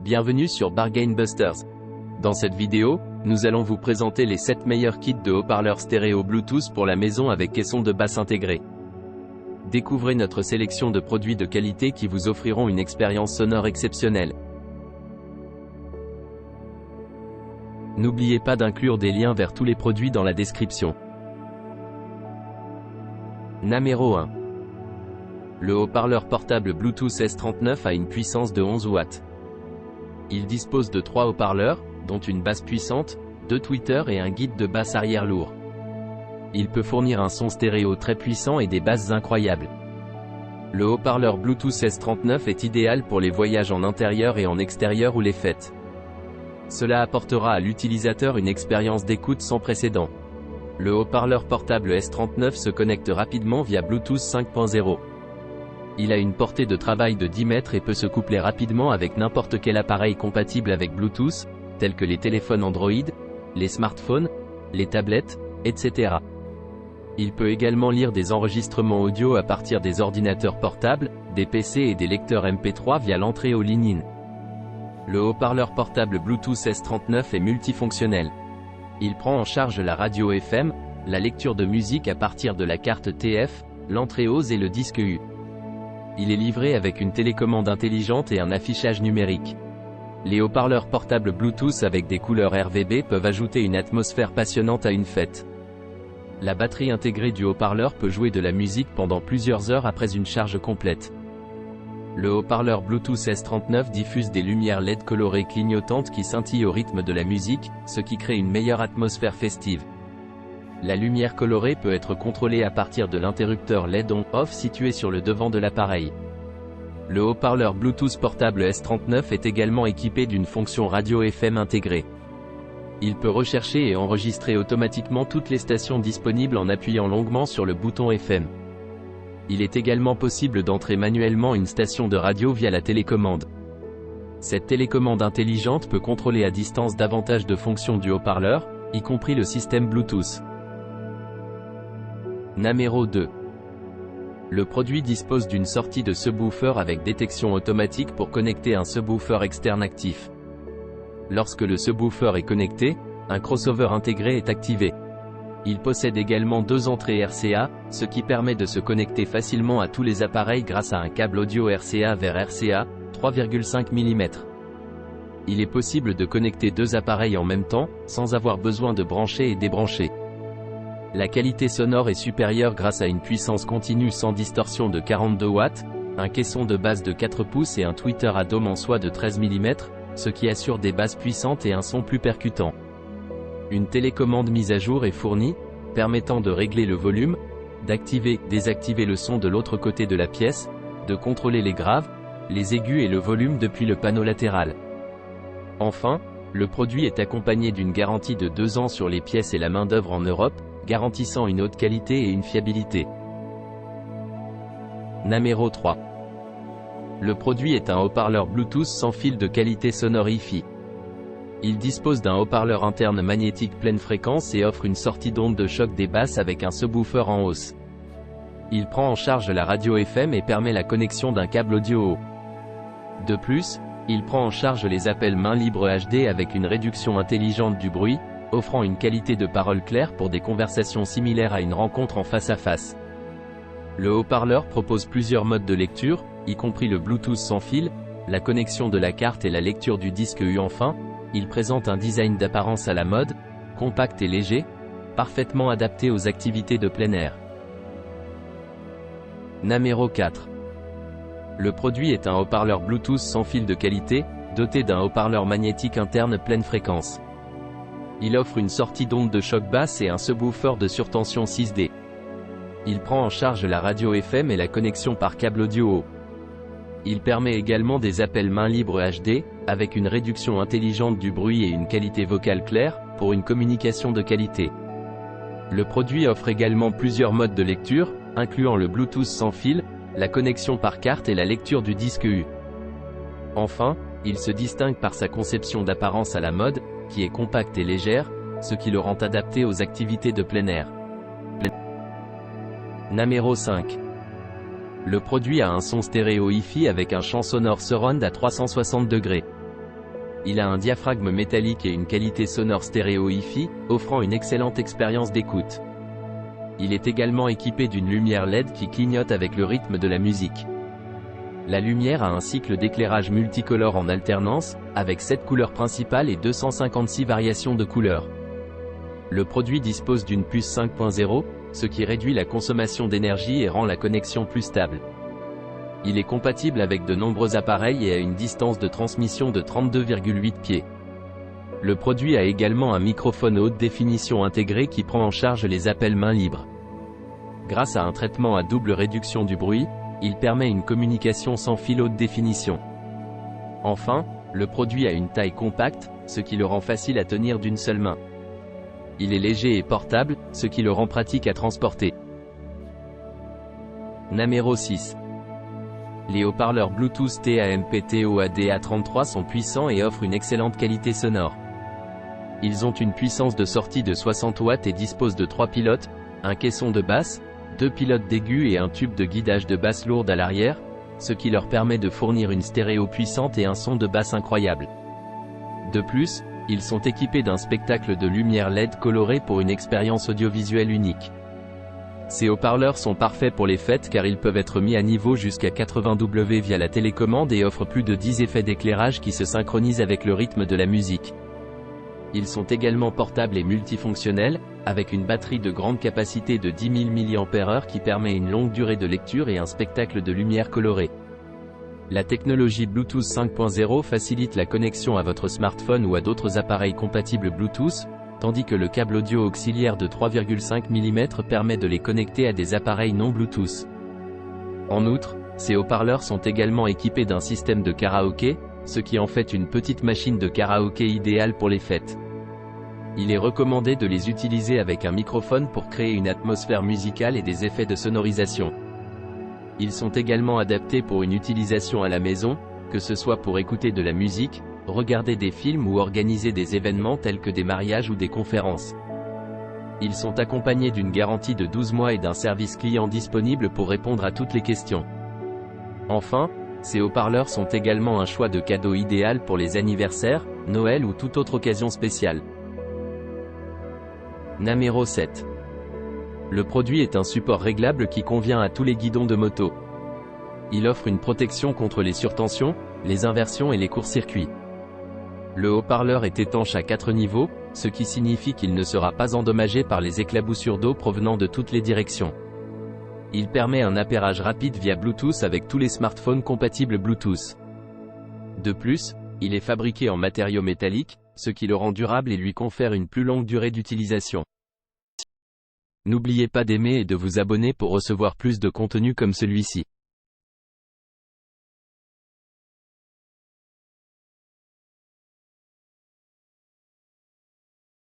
Bienvenue sur Bargain Busters. Dans cette vidéo, nous allons vous présenter les 7 meilleurs kits de haut-parleurs stéréo Bluetooth pour la maison avec caisson de basse intégré. Découvrez notre sélection de produits de qualité qui vous offriront une expérience sonore exceptionnelle. N'oubliez pas d'inclure des liens vers tous les produits dans la description. Numéro 1. Le haut-parleur portable Bluetooth S39 a une puissance de 11 watts. Il dispose de 3 haut-parleurs, dont une basse puissante, 2 tweeters et un guide de basse arrière lourd. Il peut fournir un son stéréo très puissant et des basses incroyables. Le haut-parleur Bluetooth S39 est idéal pour les voyages en intérieur et en extérieur ou les fêtes. Cela apportera à l'utilisateur une expérience d'écoute sans précédent. Le haut-parleur portable S39 se connecte rapidement via Bluetooth 5.0. Il a une portée de travail de 10 mètres et peut se coupler rapidement avec n'importe quel appareil compatible avec Bluetooth, tels que les téléphones Android, les smartphones, les tablettes, etc. Il peut également lire des enregistrements audio à partir des ordinateurs portables, des PC et des lecteurs MP3 via l'entrée aux lignes IN. Le haut-parleur portable Bluetooth S39 est multifonctionnel. Il prend en charge la radio FM, la lecture de musique à partir de la carte TF, l'entrée OSE et le disque U. Il est livré avec une télécommande intelligente et un affichage numérique. Les haut-parleurs portables Bluetooth avec des couleurs RGB peuvent ajouter une atmosphère passionnante à une fête. La batterie intégrée du haut-parleur peut jouer de la musique pendant plusieurs heures après une charge complète. Le haut-parleur Bluetooth S39 diffuse des lumières LED colorées clignotantes qui scintillent au rythme de la musique, ce qui crée une meilleure atmosphère festive. La lumière colorée peut être contrôlée à partir de l'interrupteur LED on/off situé sur le devant de l'appareil. Le haut-parleur Bluetooth portable S39 est également équipé d'une fonction radio FM intégrée. Il peut rechercher et enregistrer automatiquement toutes les stations disponibles en appuyant longuement sur le bouton FM. Il est également possible d'entrer manuellement une station de radio via la télécommande. Cette télécommande intelligente peut contrôler à distance davantage de fonctions du haut-parleur, y compris le système Bluetooth. Numéro 2. Le produit dispose d'une sortie de subwoofer avec détection automatique pour connecter un subwoofer externe actif. Lorsque le subwoofer est connecté, un crossover intégré est activé. Il possède également 2 entrées RCA, ce qui permet de se connecter facilement à tous les appareils grâce à un câble audio RCA vers RCA, 3,5 mm. Il est possible de connecter 2 appareils en même temps, sans avoir besoin de brancher et débrancher. La qualité sonore est supérieure grâce à une puissance continue sans distorsion de 42 watts, un caisson de basse de 4 pouces et un tweeter à dôme en soie de 13 mm, ce qui assure des basses puissantes et un son plus percutant. Une télécommande mise à jour est fournie, permettant de régler le volume, d'activer, désactiver le son de l'autre côté de la pièce, de contrôler les graves, les aigus et le volume depuis le panneau latéral. Enfin, le produit est accompagné d'une garantie de 2 ans sur les pièces et la main-d'œuvre en Europe, garantissant une haute qualité et une fiabilité. Numéro 3. Le produit est un haut-parleur Bluetooth sans fil de qualité sonore Hi-Fi. Il dispose d'un haut-parleur interne magnétique pleine fréquence et offre une sortie d'onde de choc des basses avec un subwoofer en hausse. Il prend en charge la radio FM et permet la connexion d'un câble audio haut. De plus, il prend en charge les appels main libre HD avec une réduction intelligente du bruit, offrant une qualité de parole claire pour des conversations similaires à une rencontre en face à face. Le haut-parleur propose plusieurs modes de lecture, y compris le Bluetooth sans fil, la connexion de la carte et la lecture du disque U. Enfin, il présente un design d'apparence à la mode, compact et léger, parfaitement adapté aux activités de plein air. Numéro 4. Le produit est un haut-parleur Bluetooth sans fil de qualité, doté d'un haut-parleur magnétique interne pleine fréquence. Il offre une sortie d'onde de choc basse et un subwoofer de surtension 6D. Il prend en charge la radio FM et la connexion par câble audio haut. Il permet également des appels main libre HD, avec une réduction intelligente du bruit et une qualité vocale claire, pour une communication de qualité. Le produit offre également plusieurs modes de lecture, incluant le Bluetooth sans fil, la connexion par carte et la lecture du disque U. Enfin, il se distingue par sa conception d'apparence à la mode, qui est compacte et légère, ce qui le rend adapté aux activités de plein air. Numéro 5. Le produit a un son stéréo Hi-Fi avec un champ sonore surround à 360 degrés. Il a un diaphragme métallique et une qualité sonore stéréo hi-fi, offrant une excellente expérience d'écoute. Il est également équipé d'une lumière LED qui clignote avec le rythme de la musique. La lumière a un cycle d'éclairage multicolore en alternance, avec 7 couleurs principales et 256 variations de couleurs. Le produit dispose d'une puce 5.0, ce qui réduit la consommation d'énergie et rend la connexion plus stable. Il est compatible avec de nombreux appareils et a une distance de transmission de 32,8 pieds. Le produit a également un microphone haute définition intégré qui prend en charge les appels main libre. Grâce à un traitement à double réduction du bruit, il permet une communication sans fil haute définition. Enfin, le produit a une taille compacte, ce qui le rend facile à tenir d'une seule main. Il est léger et portable, ce qui le rend pratique à transporter. Numéro 6. Les haut-parleurs Bluetooth TAMPTOADA33 sont puissants et offrent une excellente qualité sonore. Ils ont une puissance de sortie de 60 watts et disposent de 3 pilotes, un caisson de basse, 2 pilotes d'aigus et un tube de guidage de basse lourde à l'arrière, ce qui leur permet de fournir une stéréo puissante et un son de basse incroyable. De plus, ils sont équipés d'un spectacle de lumière LED colorée pour une expérience audiovisuelle unique. Ces haut-parleurs sont parfaits pour les fêtes car ils peuvent être mis à niveau jusqu'à 80 W via la télécommande et offrent plus de 10 effets d'éclairage qui se synchronisent avec le rythme de la musique. Ils sont également portables et multifonctionnels, avec une batterie de grande capacité de 10 000 mAh qui permet une longue durée de lecture et un spectacle de lumière colorée. La technologie Bluetooth 5.0 facilite la connexion à votre smartphone ou à d'autres appareils compatibles Bluetooth, tandis que le câble audio auxiliaire de 3,5 mm permet de les connecter à des appareils non Bluetooth. En outre, ces haut-parleurs sont également équipés d'un système de karaoké, ce qui en fait une petite machine de karaoké idéale pour les fêtes. Il est recommandé de les utiliser avec un microphone pour créer une atmosphère musicale et des effets de sonorisation. Ils sont également adaptés pour une utilisation à la maison, que ce soit pour écouter de la musique, regarder des films ou organiser des événements tels que des mariages ou des conférences. Ils sont accompagnés d'une garantie de 12 mois et d'un service client disponible pour répondre à toutes les questions. Enfin, ces haut-parleurs sont également un choix de cadeau idéal pour les anniversaires, Noël ou toute autre occasion spéciale. Numéro 7. Le produit est un support réglable qui convient à tous les guidons de moto. Il offre une protection contre les surtensions, les inversions et les courts-circuits. Le haut-parleur est étanche à 4 niveaux, ce qui signifie qu'il ne sera pas endommagé par les éclaboussures d'eau provenant de toutes les directions. Il permet un appairage rapide via Bluetooth avec tous les smartphones compatibles Bluetooth. De plus, il est fabriqué en matériaux métalliques, ce qui le rend durable et lui confère une plus longue durée d'utilisation. N'oubliez pas d'aimer et de vous abonner pour recevoir plus de contenu comme celui-ci.